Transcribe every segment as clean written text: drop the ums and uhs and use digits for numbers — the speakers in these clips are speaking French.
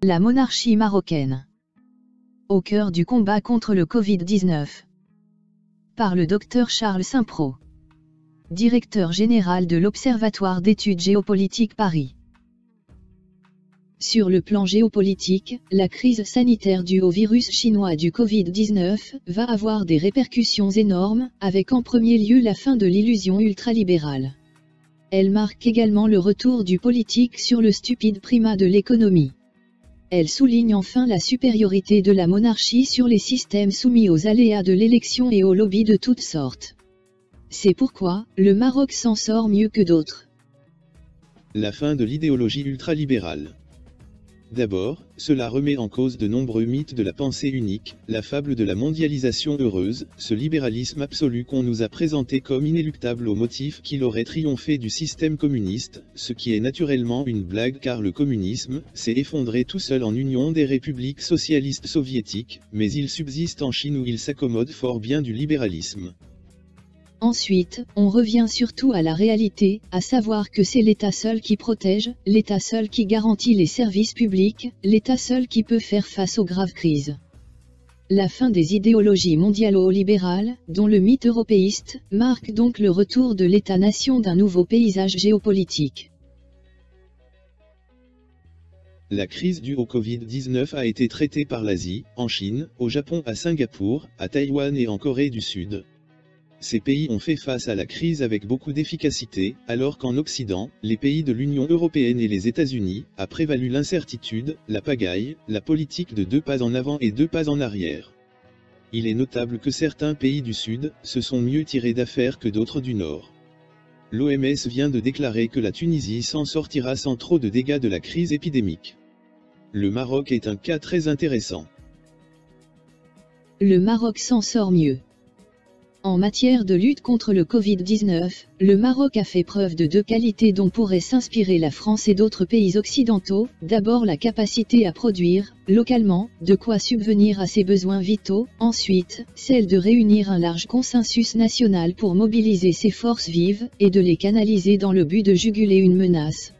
La monarchie marocaine. Au cœur du combat contre le Covid-19. Par le Dr Charles Saint-Pro, directeur général de l'Observatoire d'études géopolitiques Paris. Sur le plan géopolitique, la crise sanitaire due au virus chinois du Covid-19 va avoir des répercussions énormes, avec en premier lieu la fin de l'illusion ultralibérale. Elle marque également le retour du politique sur le stupide primat de l'économie. Elle souligne enfin la supériorité de la monarchie sur les systèmes soumis aux aléas de l'élection et aux lobbies de toutes sortes. C'est pourquoi, le Maroc s'en sort mieux que d'autres. La fin de l'idéologie ultralibérale. D'abord, cela remet en cause de nombreux mythes de la pensée unique, la fable de la mondialisation heureuse, ce libéralisme absolu qu'on nous a présenté comme inéluctable au motif qu'il aurait triomphé du système communiste, ce qui est naturellement une blague car le communisme s'est effondré tout seul en union des républiques socialistes soviétiques, mais il subsiste en Chine où il s'accommode fort bien du libéralisme. Ensuite, on revient surtout à la réalité, à savoir que c'est l'État seul qui protège, l'État seul qui garantit les services publics, l'État seul qui peut faire face aux graves crises. La fin des idéologies mondialo-libérales, dont le mythe européiste, marque donc le retour de l'État-nation d'un nouveau paysage géopolitique. La crise due au Covid-19 a été traitée par l'Asie, en Chine, au Japon, à Singapour, à Taïwan et en Corée du Sud. Ces pays ont fait face à la crise avec beaucoup d'efficacité, alors qu'en Occident, les pays de l'Union européenne et les États-Unis, a prévalu l'incertitude, la pagaille, la politique de 2 pas en avant et 2 pas en arrière. Il est notable que certains pays du Sud se sont mieux tirés d'affaire que d'autres du Nord. L'OMS vient de déclarer que la Tunisie s'en sortira sans trop de dégâts de la crise épidémique. Le Maroc est un cas très intéressant. Le Maroc s'en sort mieux. En matière de lutte contre le Covid-19, le Maroc a fait preuve de 2 qualités dont pourraient s'inspirer la France et d'autres pays occidentaux. D'abord la capacité à produire, localement, de quoi subvenir à ses besoins vitaux, ensuite, celle de réunir un large consensus national pour mobiliser ses forces vives, et de les canaliser dans le but de juguler une menace.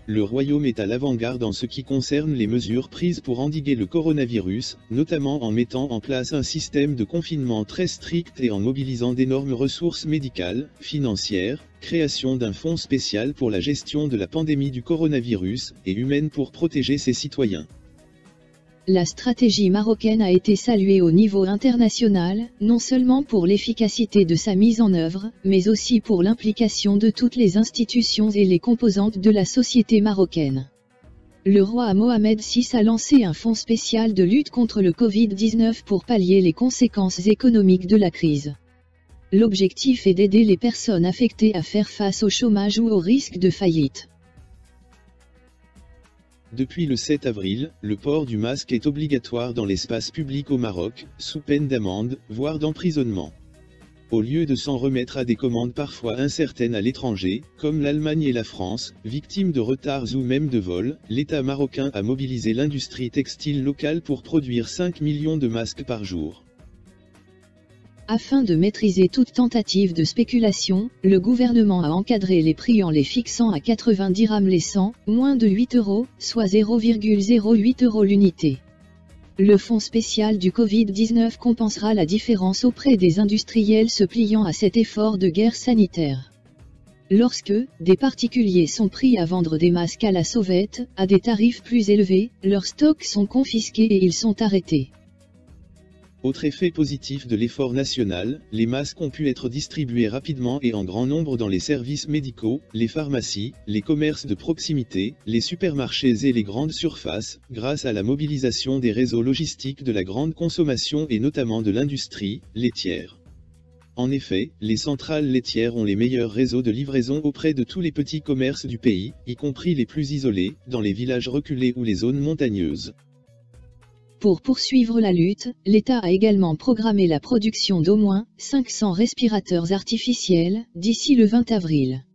Le Royaume est à l'avant-garde en ce qui concerne les mesures prises pour endiguer le coronavirus, notamment en mettant en place un système de confinement très strict et en mobilisant d'énormes ressources médicales, financières, création d'un fonds spécial pour la gestion de la pandémie du coronavirus, et humaine pour protéger ses citoyens. La stratégie marocaine a été saluée au niveau international, non seulement pour l'efficacité de sa mise en œuvre, mais aussi pour l'implication de toutes les institutions et les composantes de la société marocaine. Le roi Mohamed VI a lancé un fonds spécial de lutte contre le Covid-19 pour pallier les conséquences économiques de la crise. L'objectif est d'aider les personnes affectées à faire face au chômage ou au risque de faillite. Depuis le 7 avril, le port du masque est obligatoire dans l'espace public au Maroc, sous peine d'amende, voire d'emprisonnement. Au lieu de s'en remettre à des commandes parfois incertaines à l'étranger, comme l'Allemagne et la France, victimes de retards ou même de vols, l'État marocain a mobilisé l'industrie textile locale pour produire 5 millions de masques par jour. Afin de maîtriser toute tentative de spéculation, le gouvernement a encadré les prix en les fixant à 90 dirhams les 100, moins de 8 €, soit 0,08 € l'unité. Le fonds spécial du Covid-19 compensera la différence auprès des industriels se pliant à cet effort de guerre sanitaire. Lorsque des particuliers sont pris à vendre des masques à la sauvette, à des tarifs plus élevés, leurs stocks sont confisqués et ils sont arrêtés. Autre effet positif de l'effort national, les masques ont pu être distribués rapidement et en grand nombre dans les services médicaux, les pharmacies, les commerces de proximité, les supermarchés et les grandes surfaces, grâce à la mobilisation des réseaux logistiques de la grande consommation et notamment de l'industrie laitière. En effet, les centrales laitières ont les meilleurs réseaux de livraison auprès de tous les petits commerces du pays, y compris les plus isolés, dans les villages reculés ou les zones montagneuses. Pour poursuivre la lutte, l'État a également programmé la production d'au moins 500 respirateurs artificiels d'ici le 20 avril.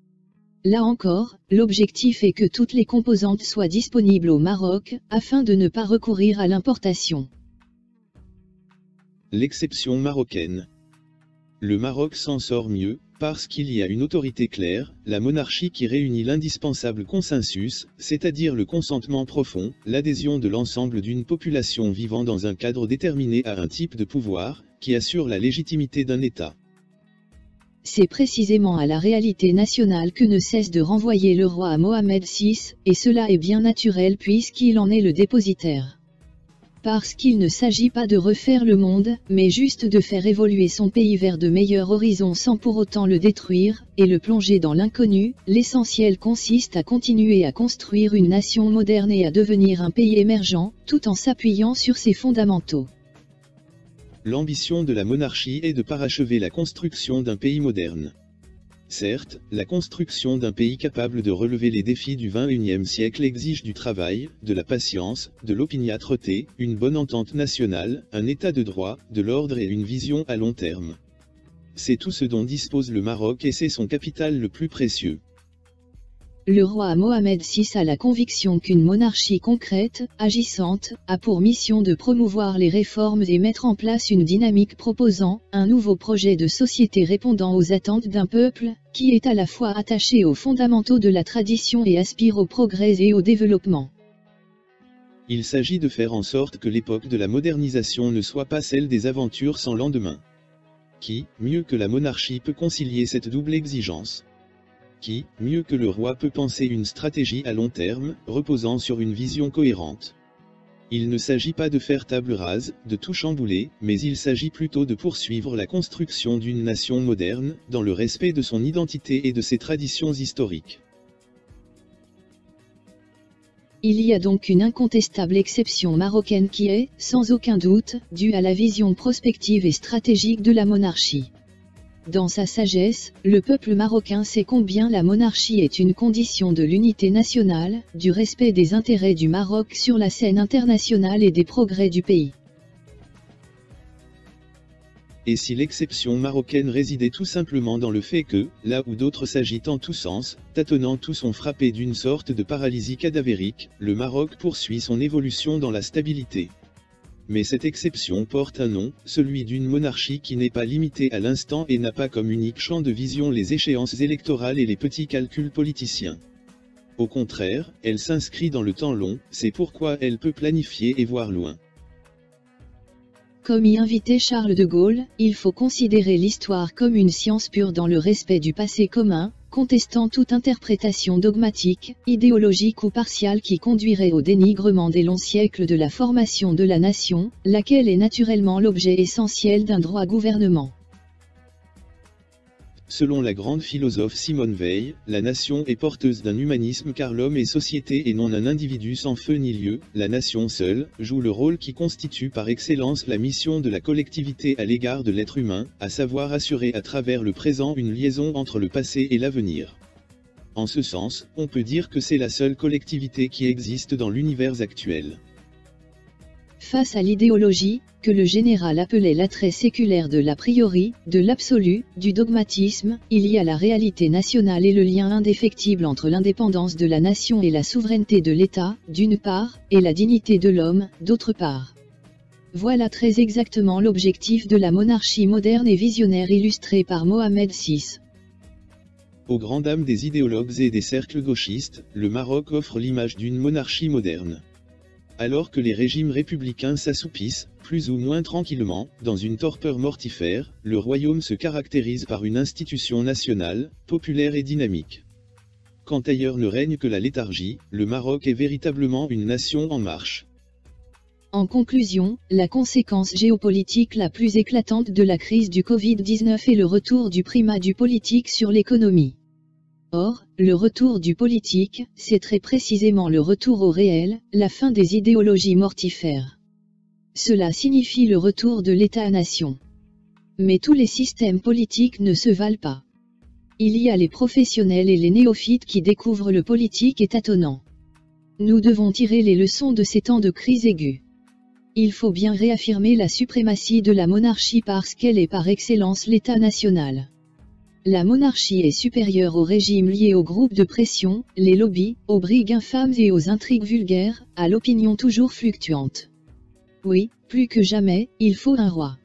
Là encore, l'objectif est que toutes les composantes soient disponibles au Maroc, afin de ne pas recourir à l'importation. L'exception marocaine. Le Maroc s'en sort mieux, Parce qu'il y a une autorité claire, la monarchie qui réunit l'indispensable consensus, c'est-à-dire le consentement profond, l'adhésion de l'ensemble d'une population vivant dans un cadre déterminé à un type de pouvoir, qui assure la légitimité d'un État. C'est précisément à la réalité nationale que ne cesse de renvoyer le roi Mohamed VI, et cela est bien naturel puisqu'il en est le dépositaire. Parce qu'il ne s'agit pas de refaire le monde, mais juste de faire évoluer son pays vers de meilleurs horizons sans pour autant le détruire, et le plonger dans l'inconnu, l'essentiel consiste à continuer à construire une nation moderne et à devenir un pays émergent, tout en s'appuyant sur ses fondamentaux. L'ambition de la monarchie est de parachever la construction d'un pays moderne. Certes, la construction d'un pays capable de relever les défis du XXIe siècle exige du travail, de la patience, de l'opiniâtreté, une bonne entente nationale, un état de droit, de l'ordre et une vision à long terme. C'est tout ce dont dispose le Maroc et c'est son capital le plus précieux. Le roi Mohamed VI a la conviction qu'une monarchie concrète, agissante, a pour mission de promouvoir les réformes et mettre en place une dynamique proposant un nouveau projet de société répondant aux attentes d'un peuple, qui est à la fois attaché aux fondamentaux de la tradition et aspire au progrès et au développement. Il s'agit de faire en sorte que l'époque de la modernisation ne soit pas celle des aventures sans lendemain. Qui, mieux que la monarchie, peut concilier cette double exigence ? Qui, mieux que le roi, peut penser une stratégie à long terme, reposant sur une vision cohérente. Il ne s'agit pas de faire table rase, de tout chambouler, mais il s'agit plutôt de poursuivre la construction d'une nation moderne, dans le respect de son identité et de ses traditions historiques. Il y a donc une incontestable exception marocaine qui est, sans aucun doute, due à la vision prospective et stratégique de la monarchie. Dans sa sagesse, le peuple marocain sait combien la monarchie est une condition de l'unité nationale, du respect des intérêts du Maroc sur la scène internationale et des progrès du pays. Et si l'exception marocaine résidait tout simplement dans le fait que, là où d'autres s'agitent en tous sens, tâtonnant tous sont frappés d'une sorte de paralysie cadavérique, le Maroc poursuit son évolution dans la stabilité. Mais cette exception porte un nom, celui d'une monarchie qui n'est pas limitée à l'instant et n'a pas comme unique champ de vision les échéances électorales et les petits calculs politiciens. Au contraire, elle s'inscrit dans le temps long, c'est pourquoi elle peut planifier et voir loin. Comme y invitait Charles de Gaulle, il faut considérer l'histoire comme une science pure dans le respect du passé commun, contestant toute interprétation dogmatique, idéologique ou partiale qui conduirait au dénigrement des longs siècles de la formation de la nation, laquelle est naturellement l'objet essentiel d'un droit gouvernement. Selon la grande philosophe Simone Veil, la nation est porteuse d'un humanisme car l'homme est société et non un individu sans feu ni lieu, la nation seule, joue le rôle qui constitue par excellence la mission de la collectivité à l'égard de l'être humain, à savoir assurer à travers le présent une liaison entre le passé et l'avenir. En ce sens, on peut dire que c'est la seule collectivité qui existe dans l'univers actuel. Face à l'idéologie, que le général appelait l'attrait séculaire de l'a priori, de l'absolu, du dogmatisme, il y a la réalité nationale et le lien indéfectible entre l'indépendance de la nation et la souveraineté de l'État, d'une part, et la dignité de l'homme, d'autre part. Voilà très exactement l'objectif de la monarchie moderne et visionnaire illustrée par Mohamed VI. Aux grandes dames des idéologues et des cercles gauchistes, le Maroc offre l'image d'une monarchie moderne. Alors que les régimes républicains s'assoupissent, plus ou moins tranquillement, dans une torpeur mortifère, le royaume se caractérise par une institution nationale, populaire et dynamique. Quand ailleurs ne règne que la léthargie, le Maroc est véritablement une nation en marche. En conclusion, la conséquence géopolitique la plus éclatante de la crise du Covid-19 est le retour du primat du politique sur l'économie. Or, le retour du politique, c'est très précisément le retour au réel, la fin des idéologies mortifères. Cela signifie le retour de l'État-nation. Mais tous les systèmes politiques ne se valent pas. Il y a les professionnels et les néophytes qui découvrent le politique et tâtonnant. Nous devons tirer les leçons de ces temps de crise aiguë. Il faut bien réaffirmer la suprématie de la monarchie parce qu'elle est par excellence l'État national. La monarchie est supérieure aux régimes liés aux groupes de pression, les lobbies, aux brigues infâmes et aux intrigues vulgaires, à l'opinion toujours fluctuante. Oui, plus que jamais, il faut un roi.